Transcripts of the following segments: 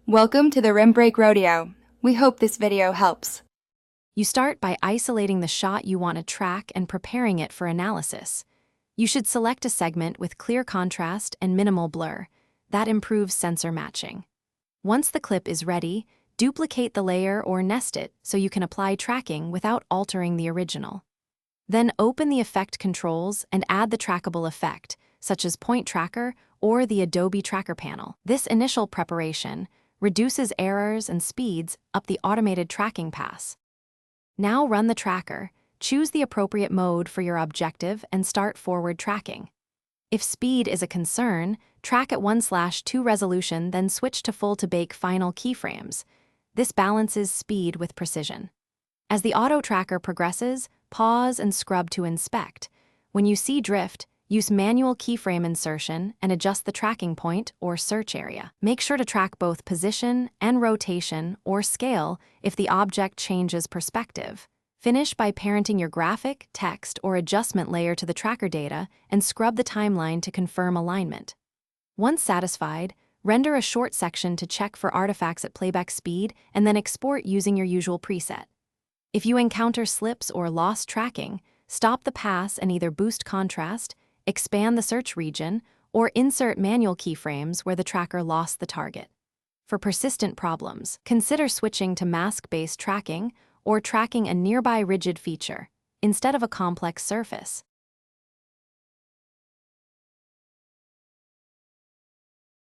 Welcome to the Rim Break Rodeo. We hope this video helps. You start by isolating the shot you want to track and preparing it for analysis. You should select a segment with clear contrast and minimal blur. That improves sensor matching. Once the clip is ready, duplicate the layer or nest it so you can apply tracking without altering the original. Then open the effect controls and add the trackable effect, such as Point Tracker or the Adobe Tracker panel. This initial preparation reduces errors and speeds up the automated tracking pass. Now run the tracker, choose the appropriate mode for your objective, and start forward tracking. If speed is a concern, track at 1/2 resolution, then switch to full to bake final keyframes. This balances speed with precision. As the auto tracker progresses, pause and scrub to inspect. When you see drift, use manual keyframe insertion and adjust the tracking point or search area. Make sure to track both position and rotation or scale if the object changes perspective. Finish by parenting your graphic, text, or adjustment layer to the tracker data and scrub the timeline to confirm alignment. Once satisfied, render a short section to check for artifacts at playback speed and then export using your usual preset. If you encounter slips or lost tracking, stop the pass and either boost contrast, expand the search region, or insert manual keyframes where the tracker lost the target. For persistent problems, consider switching to mask-based tracking or tracking a nearby rigid feature instead of a complex surface.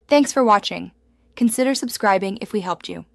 Thanks for watching. Consider subscribing if we helped you.